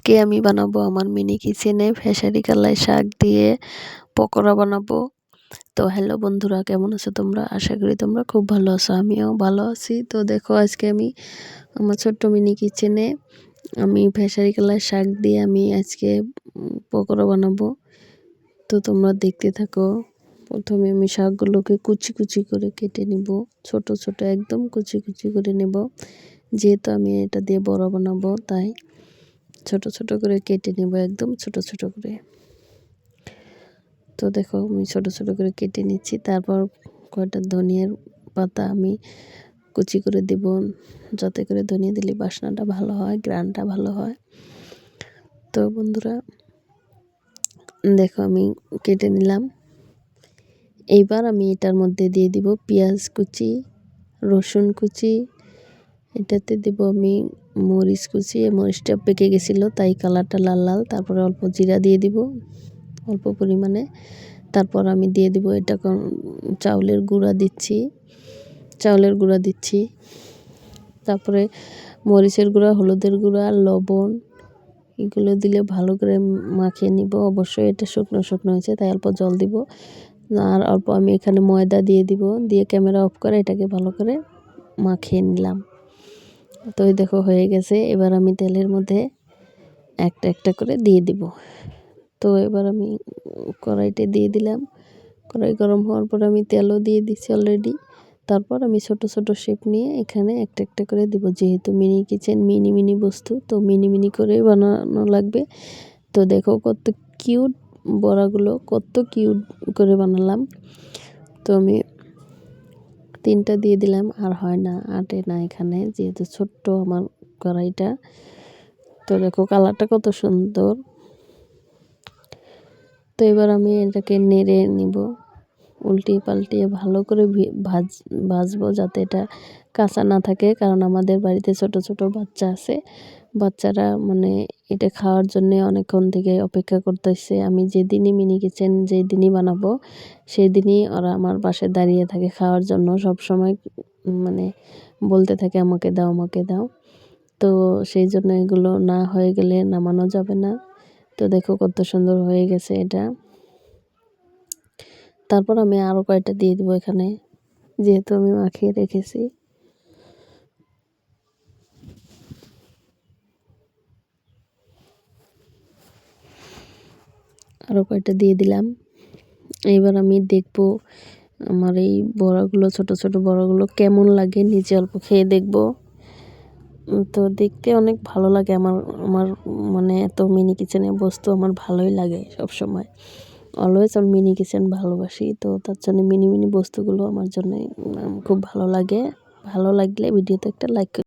আজকে আমি বানাবো আমার মিনি কিচেনে খেসারি কালাই শাক দিয়ে পকোড়া বানাবো। তো হ্যালো বন্ধুরা, কেমন আছো তোমরা? আশা করি তোমরা খুব ভালো আছো, আমিও ভালো আছি। তো দেখো আজকে আমি আমার ছোট্ট মিনি কিচেনে আমি খেসারি কালাই শাক দিয়ে আমি আজকে পকোড়া বানাবো। তো তোমরা দেখতে থাকো। প্রথমে আমি শাকগুলোকে কুচি কুচি করে কেটে নিব, ছোট ছোট একদম কুচি কুচি করে নেব। যেহেতু আমি এটা দিয়ে বড় বানাবো তাই ছোট ছোট করে কেটে নেব, একদম ছোট ছোট করে। তো দেখো আমি ছোট ছোট করে কেটে নিচ্ছি। তারপর কয়টা ধনিয়ার পাতা আমি কুচি করে দেব, যাতে করে ধনিয়া দিলে বাসনাটা ভালো হয়, গ্রানটা ভালো হয়। তো বন্ধুরা দেখো আমি কেটে নিলাম। এইবার আমি এটার মধ্যে দিয়ে দিব পেঁয়াজ কুচি, রসুন কুচি, এটাতে দেব আমি মরিচ কুচি। মরিচটা পেকে গেছিলো তাই কালারটা লাল লাল। তারপরে অল্প জিরা দিয়ে দিব অল্প পরিমাণে। তারপর আমি দিয়ে দিব এটা চাউলের গুঁড়া দিচ্ছি। তারপরে মরিচের গুঁড়া, হলুদের গুঁড়া, লবণ, এগুলো দিলে ভালো করে মাখিয়ে নিব। অবশ্যই এটা শুকনো শুকনো হয়েছে তাই অল্প জল দিব, আর অল্প আমি এখানে ময়দা দিয়ে দিব। দিয়ে ক্যামেরা অফ করে এটাকে ভালো করে মাখিয়ে নিলাম। তো এই দেখো হয়ে গেছে। এবার আমি তেলের মধ্যে একটা একটা করে দিয়ে দিব। তো এবার আমি কড়াইতে দিয়ে দিলাম। কড়াই গরম হওয়ার পর আমি তেলও দিয়ে দিচ্ছি অলরেডি। তারপর আমি ছোট ছোট শেপ নিয়ে এখানে একটা একটা করে দিব। যেহেতু মিনি কিচেন, মিনি মিনি বস্তু, তো মিনি মিনি করে বানানো লাগবে। তো দেখো কত কিউট বড়াগুলো, কত কিউট করে বানালাম। তো আমি 3টা দিয়ে দিলাম, আর হয় না, আটে না এখানে, যেহেতু ছোট্ট আমার কড়াইটা। তো দেখো কালারটা কত সুন্দর। তো এবার আমি এটাকে নেড়ে নিব, উল্টিয়ে পাল্টিয়ে ভালো করে ভাজবো, যাতে এটা কাঁচা না থাকে। কারণ আমাদের বাড়িতে ছোট ছোট বাচ্চা আছে, বাচ্চারা মানে এটা খাওয়ার জন্য অনেকক্ষণ থেকে অপেক্ষা করতেছে। আমি যেদিনই মিনি কিচেন যেদিনই বানাবো সেই দিনই ওরা আমার পাশে দাঁড়িয়ে থাকে খাওয়ার জন্য। সব সময় মানে বলতে থাকে আমাকে দাও, আমাকে দাও। তো সেই জন্য এগুলো না হয়ে গেলে নামানো যাবে না। তো দেখো কত সুন্দর হয়ে গেছে এটা। তারপর আমি আরও কয়টা দিয়ে দেবো এখানে, যেহেতু আমি মাখিয়ে রেখেছি। আরও কয়টা দিয়ে দিলাম। এবার আমি দেখব আমার এই বড়াগুলো, ছোট ছোট বড়াগুলো কেমন লাগে, নিচে অল্প খেয়ে দেখব। তো দেখতে অনেক ভালো লাগে আমার আমার মানে এত মিনি কিচেনের বস্তু আমার ভালোই লাগে সব সময়। অলওয়েজ আমি মিনি কিচেন ভালোবাসি। তো তার জন্য মিনি মিনি বস্তুগুলো আমার জন্য খুব ভালো লাগে। ভালো লাগলে ভিডিওতে একটা লাইক